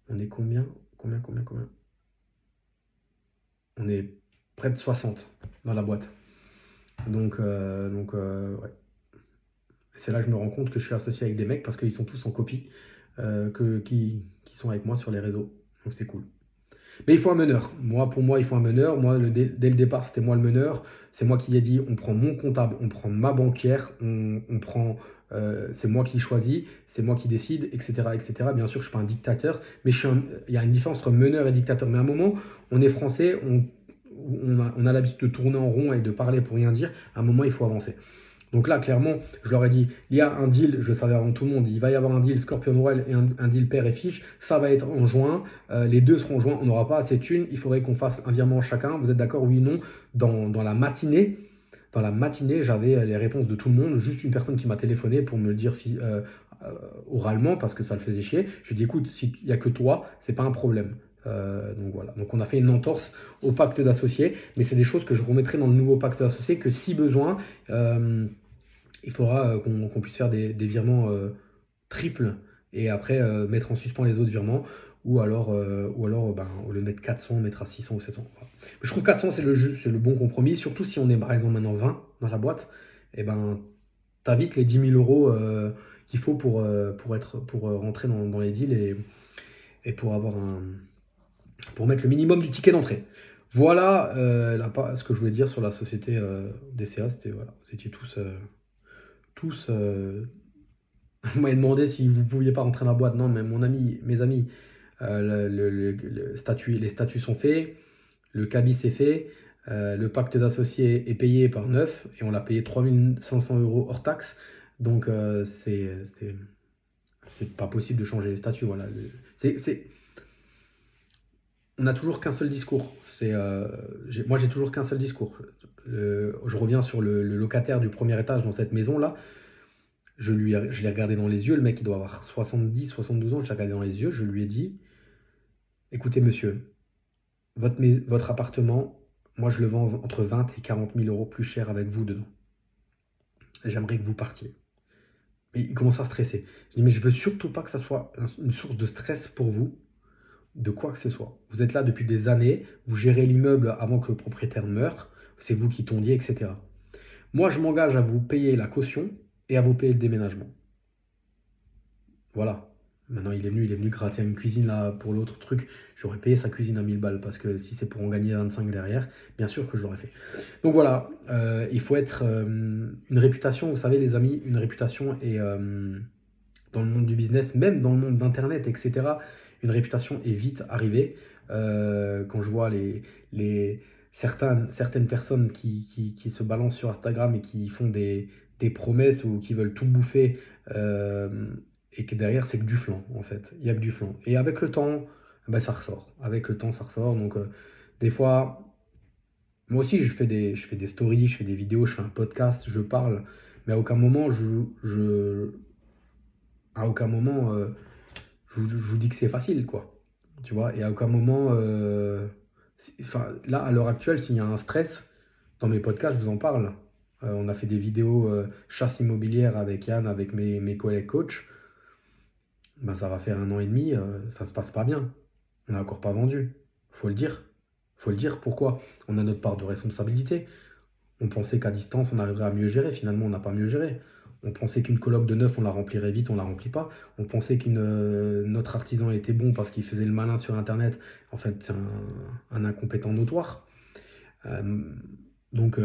A: On est combien? Combien? On est près de 60 dans la boîte. Ouais. C'est là que je me rends compte que je suis associé avec des mecs parce qu'ils sont tous en copie, qui sont avec moi sur les réseaux. Donc c'est cool. Mais il faut un meneur. Pour moi, il faut un meneur. Moi, dès le départ, c'était moi le meneur. C'est moi qui ai dit, on prend mon comptable, on prend ma banquière, c'est moi qui choisis, c'est moi qui décide, etc., etc. Bien sûr, je ne suis pas un dictateur, mais il y a une différence entre meneur et dictateur. Mais à un moment, on est français, on a l'habitude de tourner en rond et de parler pour rien dire. À un moment, il faut avancer. Donc là, clairement, je leur ai dit, il y a un deal, je le savais avant tout le monde, il va y avoir un deal Scorpion Royal et un deal père et fiche, ça va être en juin, les deux seront en juin, on n'aura pas assez de thunes, il faudrait qu'on fasse un virement chacun, vous êtes d'accord, oui ou non? Dans la matinée, j'avais les réponses de tout le monde, juste une personne qui m'a téléphoné pour me le dire oralement, parce que ça le faisait chier. Je lui ai dit, écoute, s'il n'y a que toi, c'est pas un problème. Donc voilà, donc on a fait une entorse au pacte d'associés, mais c'est des choses que je remettrai dans le nouveau pacte d'associés, que si besoin, il faudra qu'on puisse faire des virements triples et après mettre en suspens les autres virements, ou alors au lieu de mettre 400, on mettra 600 ou 700. Voilà. Je trouve 400 c'est le bon compromis, surtout si on est par exemple maintenant 20 dans la boîte, et ben t'as vite les 10 000 euros qu'il faut pour rentrer dans les deals et pour mettre le minimum du ticket d'entrée. Voilà ce que je voulais dire sur la société DCA. C'était voilà, vous étiez tous vous m'avez demandé si vous pouviez pas rentrer dans la boîte. Non, mais mes amis, les statuts sont faits, le cabis est fait, le pacte d'associés est payé par 9 et on l'a payé 3 500 euros hors taxe. Donc c'est pas possible de changer les statuts. Voilà. On n'a toujours qu'un seul discours. Moi, j'ai toujours qu'un seul discours. Je reviens sur le locataire du premier étage dans cette maison-là. Je l'ai regardé dans les yeux, le mec il doit avoir 70, 72 ans, je l'ai regardé dans les yeux, je lui ai dit, écoutez monsieur, votre appartement, moi je le vends entre 20 et 40 000 euros plus cher avec vous dedans. J'aimerais que vous partiez. Mais il commence à stresser. Je dis, mais je veux surtout pas que ça soit une source de stress pour vous, de quoi que ce soit. Vous êtes là depuis des années, vous gérez l'immeuble avant que le propriétaire meure, c'est vous qui tondiez, etc. Moi je m'engage à vous payer la caution et à vous payer le déménagement. Voilà. Maintenant, il est venu gratter une cuisine là pour l'autre truc. J'aurais payé sa cuisine à 1000 balles parce que si c'est pour en gagner 25 derrière, bien sûr que je l'aurais fait. Donc voilà, il faut être une réputation, vous savez les amis, une réputation et dans le monde du business, même dans le monde d'Internet, etc., une réputation est vite arrivée. Quand je vois certaines personnes qui se balancent sur Instagram et qui font des promesses ou qui veulent tout bouffer, et que derrière c'est que du flan en fait, il y a que du flan. Et avec le temps, ben, ça ressort. Avec le temps, ça ressort. Donc des fois, moi aussi je fais des stories, je fais des vidéos, je fais un podcast, je parle, mais à aucun moment à aucun moment je vous dis que c'est facile quoi. Tu vois, et à aucun moment là à l'heure actuelle, s'il y a un stress dans mes podcasts, je vous en parle. On a fait des vidéos chasse immobilière avec Yann, avec mes collègues coachs. Ben, ça va faire 1 an et demi, ça se passe pas bien. On n'a encore pas vendu. Faut le dire. Faut le dire. Pourquoi? On a notre part de responsabilité. On pensait qu'à distance, on arriverait à mieux gérer. Finalement, on n'a pas mieux géré. On pensait qu'une coloc de 9, on la remplirait vite, on la remplit pas. On pensait notre artisan était bon parce qu'il faisait le malin sur Internet. En fait, c'est un incompétent notoire. Donc,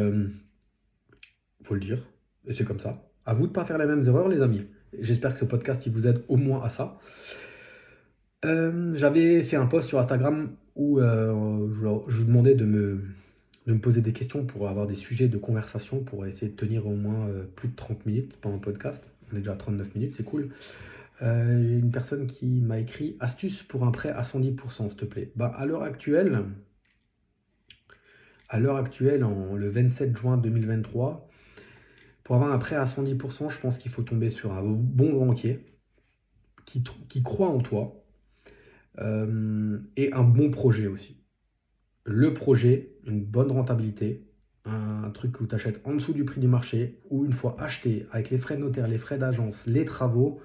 A: faut le dire. Et c'est comme ça. À vous de pas faire les mêmes erreurs, les amis. J'espère que ce podcast il vous aide au moins à ça. J'avais fait un post sur Instagram où je vous demandais de me poser des questions pour avoir des sujets de conversation pour essayer de tenir au moins plus de 30 minutes pendant le podcast. On est déjà à 39 minutes, c'est cool. Une personne qui m'a écrit astuce pour un prêt à 110%, s'il te plaît. Bah, à l'heure actuelle, le 27 juin 2023, pour avoir un prêt à 110%, je pense qu'il faut tomber sur un bon banquier qui croit en toi et un bon projet aussi. Le projet, une bonne rentabilité, un truc où tu achètes en dessous du prix du marché, ou une fois acheté avec les frais de notaire, les frais d'agence, les travaux,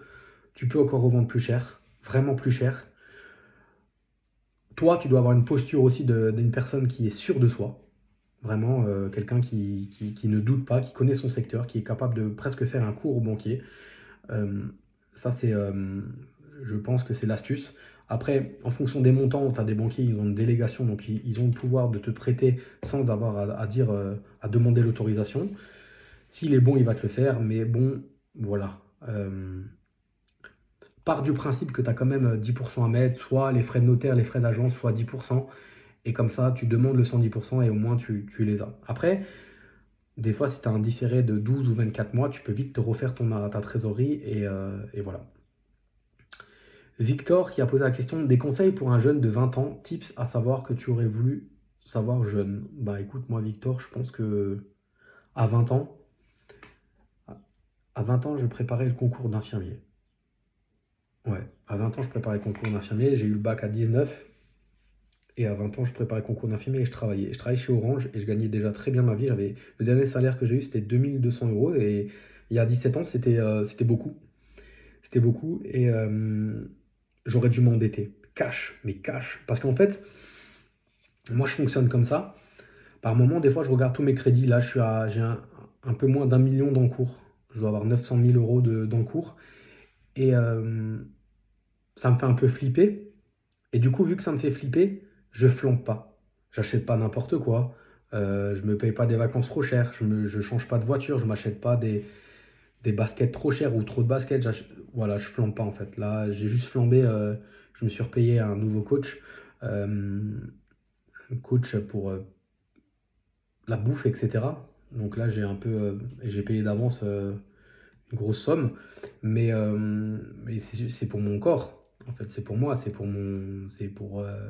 A: tu peux encore revendre plus cher, vraiment plus cher. Toi, tu dois avoir une posture aussi d'une personne qui est sûre de soi. Vraiment, quelqu'un qui ne doute pas, qui connaît son secteur, qui est capable de presque faire un cours au banquier. Euh, Ça, je pense que c'est l'astuce. Après, en fonction des montants, tu as des banquiers, ils ont une délégation, donc ils ont le pouvoir de te prêter sans avoir à dire, à demander l'autorisation. S'il est bon, il va te le faire, mais bon, voilà. Pars du principe que tu as quand même 10% à mettre, soit les frais de notaire, les frais d'agence, soit 10%, et comme ça, tu demandes le 110% et au moins tu les as. Après, des fois, si tu as un différé de 12 ou 24 mois, tu peux vite te refaire ta trésorerie et voilà. Victor qui a posé la question, des conseils pour un jeune de 20 ans, tips à savoir que tu aurais voulu savoir jeune. Bah écoute, moi Victor, je pense que à 20 ans, à 20 ans, je préparais le concours d'infirmier. Ouais, à 20 ans, je préparais le concours d'infirmier, j'ai eu le bac à 19 et à 20 ans, je préparais le concours d'infirmier et je travaillais. Je travaillais chez Orange et je gagnais déjà très bien ma vie. Le dernier salaire que j'ai eu, c'était 2 200 € et il y a 17 ans, c'était beaucoup. C'était beaucoup et j'aurais dû m'endetter. Cash, mais cash. Parce qu'en fait, moi, je fonctionne comme ça. Par moment, des fois, je regarde tous mes crédits. Là, j'ai un peu moins d'1 million d'encours. Je dois avoir 900 000 € d'encours. Et ça me fait un peu flipper. Et du coup, vu que ça me fait flipper, je flambe pas. J'achète pas n'importe quoi. Je me paye pas des vacances trop chères. Je change pas de voiture. Je m'achète pas des baskets trop chères ou trop de baskets. Voilà, je flambe pas en fait. Là, j'ai juste flambé. Je me suis repayé un nouveau coach. Un coach pour la bouffe, etc. Donc là, j'ai payé d'avance une grosse somme, mais c'est pour mon corps. En fait, c'est pour moi, c'est pour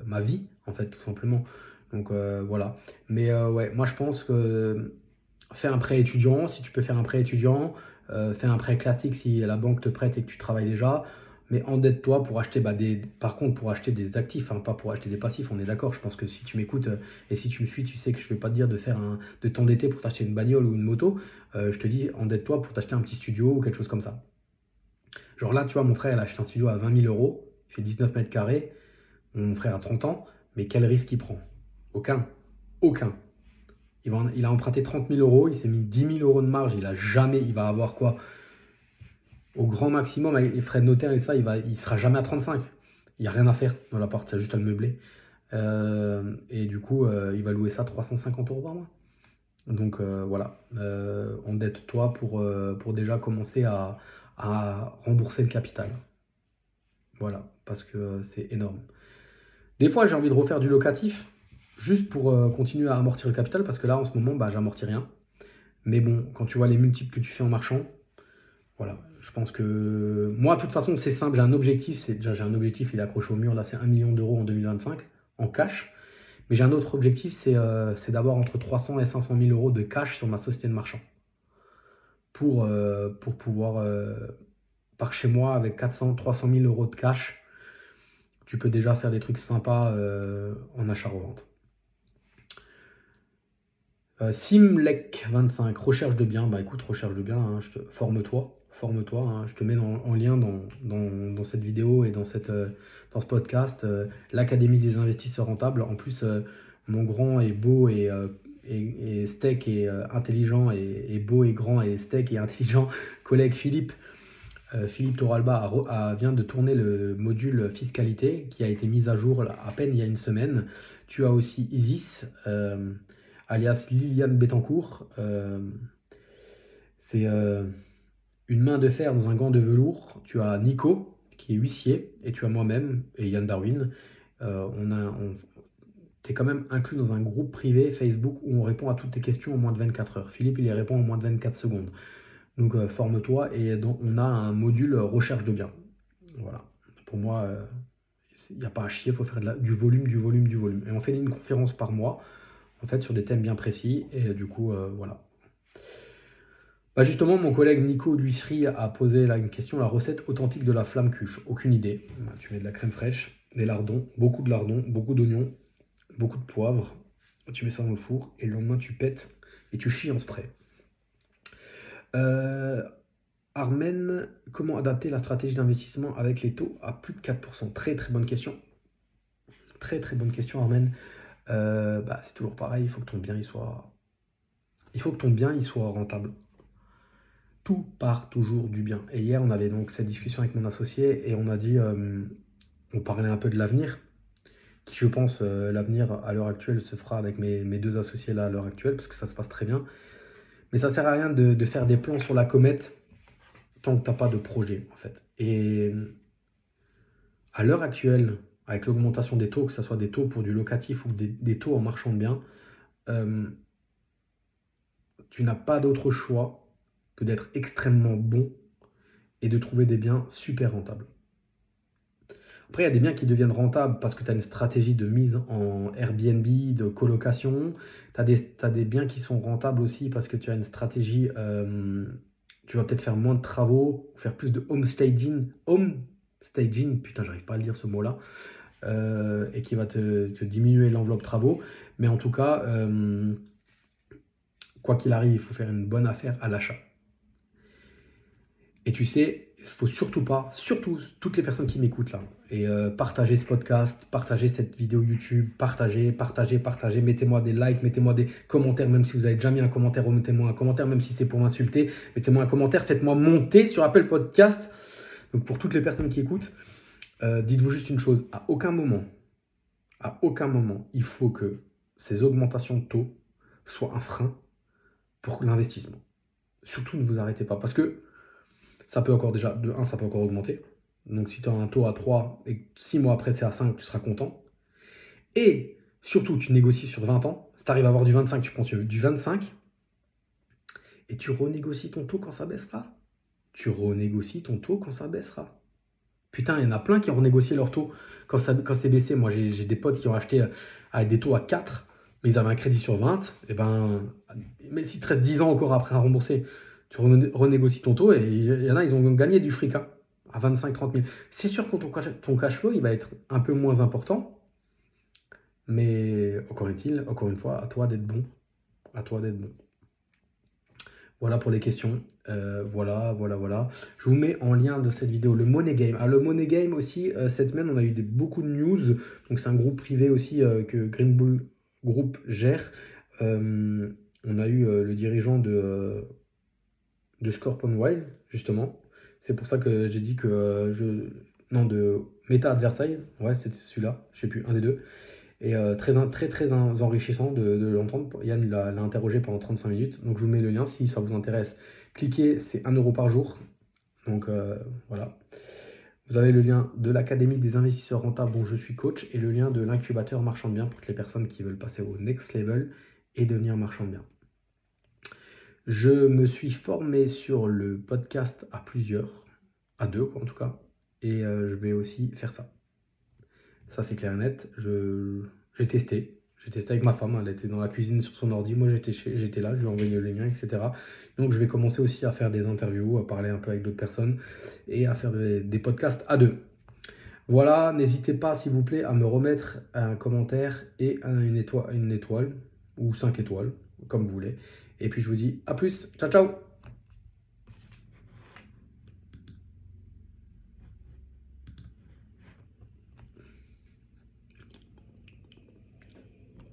A: ma vie, en fait, tout simplement. Donc voilà. Mais ouais, moi je pense que fais un prêt étudiant, si tu peux faire un prêt étudiant, fais un prêt classique si la banque te prête et que tu travailles déjà, mais endette-toi pour acheter, par contre, pour acheter des actifs, hein, pas pour acheter des passifs, on est d'accord. Je pense que si tu m'écoutes et si tu me suis, tu sais que je ne vais pas te dire de t'endetter pour t'acheter une bagnole ou une moto. Je te dis, endette-toi pour t'acheter un petit studio ou quelque chose comme ça. Genre là, tu vois, mon frère, il a acheté un studio à 20 000 €, il fait 19 mètres carrés, mon frère a 30 ans, mais quel risque il prend? Aucun. Aucun. Il a emprunté 30 000 €, il s'est mis 10 000 € de marge, il va avoir quoi? Au grand maximum, avec les frais de notaire et ça, il sera jamais à 35. Il n'y a rien à faire dans l'appart, il y a juste à le meubler. Et du coup, il va louer ça 350 € par mois. Donc voilà, endette-toi pour déjà commencer à rembourser le capital. Voilà, parce que c'est énorme. Des fois, j'ai envie de refaire du locatif, juste pour continuer à amortir le capital, parce que là, en ce moment, bah, j'amortis rien. Mais bon, quand tu vois les multiples que tu fais en marchand, voilà, je pense que moi, de toute façon, c'est simple, j'ai un objectif, j'ai un objectif, il est accroché au mur, là, c'est 1 million d'euros en 2025, en cash. Mais j'ai un autre objectif, c'est d'avoir entre 300 et 500 000 € de cash sur ma société de marchand. Pour pouvoir, par chez moi, avec 300 000 € de cash, tu peux déjà faire des trucs sympas en achat-revente. Simlek25, recherche de biens. Bah écoute, recherche de biens, hein, forme-toi, hein, je te mets en lien dans cette vidéo et dans ce podcast, l'Académie des investisseurs rentables. En plus, mon grand et beau et steak et intelligent et beau et grand et steak et intelligent collègue Philippe Toralba vient de tourner le module fiscalité qui a été mis à jour à peine il y a une semaine. Tu as aussi Isis, alias Liliane Bettencourt. C'est une main de fer dans un gant de velours. Tu as Nico, qui est huissier, et tu as moi-même et Yann Darwin. Tu es quand même inclus dans un groupe privé Facebook où on répond à toutes tes questions en moins de 24 heures. Philippe, il y répond en moins de 24 secondes. Donc forme-toi et donc, on a un module recherche de biens. Voilà. Pour moi, il n'y a pas à chier, il faut faire du volume, du volume, du volume. Et on fait une conférence par mois, en fait, sur des thèmes bien précis. Et du coup, voilà. Bah justement, mon collègue Nico Luissery a posé là une question, la recette authentique de la flamme cuche. Aucune idée. Bah, tu mets de la crème fraîche, des lardons, beaucoup d'oignons, beaucoup de poivre. Tu mets ça dans le four et le lendemain, tu pètes et tu chies en spray. Armen, comment adapter la stratégie d'investissement avec les taux à plus de 4%? Très très bonne question. Très très bonne question, Armen. c'est toujours pareil, il faut que ton bien il soit rentable. Tout part toujours du bien. Et hier, on avait donc cette discussion avec mon associé et on a dit, on parlait un peu de l'avenir, qui je pense, l'avenir à l'heure actuelle se fera avec mes deux associés là à l'heure actuelle, parce que ça se passe très bien. Mais ça sert à rien de faire des plans sur la comète tant que tu n'as pas de projet, en fait. Et à l'heure actuelle, avec l'augmentation des taux, que ce soit des taux pour du locatif ou des taux en marchand de biens, tu n'as pas d'autre choix que d'être extrêmement bon et de trouver des biens super rentables. Après, il y a des biens qui deviennent rentables parce que tu as une stratégie de mise en Airbnb, de colocation. Tu as des biens qui sont rentables aussi parce que tu as une stratégie, tu vas peut-être faire moins de travaux, faire plus de homestaging, putain, j'arrive pas à lire ce mot-là, et qui va te diminuer l'enveloppe travaux. Mais en tout cas, quoi qu'il arrive, il faut faire une bonne affaire à l'achat. Et tu sais, il ne faut surtout pas, surtout toutes les personnes qui m'écoutent là, et partagez ce podcast, partagez cette vidéo YouTube, partagez, mettez-moi des likes, mettez-moi des commentaires, même si vous n'avez jamais mis un commentaire, mettez-moi un commentaire, même si c'est pour m'insulter, mettez-moi un commentaire, faites-moi monter sur Apple Podcast. Donc pour toutes les personnes qui écoutent, dites-vous juste une chose, à aucun moment, il faut que ces augmentations de taux soient un frein pour l'investissement. Surtout ne vous arrêtez pas, parce que ça peut encore déjà, de 1, ça peut encore augmenter. Donc si tu as un taux à 3 et 6 mois après c'est à 5, tu seras content. Et surtout, tu négocies sur 20 ans. Si tu arrives à avoir du 25, tu prends du 25. Et tu renégocies ton taux quand ça baissera. Putain, il y en a plein qui ont renégocié leur taux quand c'est baissé. Moi, j'ai des potes qui ont acheté avec des taux à 4, mais ils avaient un crédit sur 20. Mais si tu restes 10 ans encore après à rembourser, tu renégocies ton taux et il y en a, ils ont gagné du fric à 25-30 000. C'est sûr que ton cash flow, il va être un peu moins important, mais encore une fois, à toi d'être bon. Voilà pour les questions. Voilà. Je vous mets en lien de cette vidéo le Money Game. Alors le Money Game aussi, cette semaine, on a eu beaucoup de news. Donc c'est un groupe privé aussi que Green Bull Group gère. On a eu le dirigeant de Scorpion Wild, justement. C'est pour ça que j'ai dit que de Meta Adversary. Ouais, c'était celui-là. Je sais plus, un des deux. Et très enrichissant de l'entendre. Yann l'a interrogé pendant 35 minutes. Donc je vous mets le lien si ça vous intéresse. Cliquez, c'est 1 € par jour. Donc voilà. Vous avez le lien de l'Académie des investisseurs rentables dont je suis coach et le lien de l'incubateur marchand de biens pour toutes les personnes qui veulent passer au next level et devenir marchand de biens. Je me suis formé sur le podcast à plusieurs, à 2 quoi, en tout cas. Et je vais aussi faire ça. Ça, c'est clair et net. J'ai testé. J'ai testé avec ma femme. Elle était dans la cuisine sur son ordi. Moi, j'étais là. Je lui ai envoyé les liens, etc. Donc, je vais commencer aussi à faire des interviews, à parler un peu avec d'autres personnes et à faire des podcasts à 2. Voilà. N'hésitez pas, s'il vous plaît, à me remettre un commentaire et une étoile ou 5 étoiles, comme vous voulez. Et puis, je vous dis à plus. Ciao, ciao!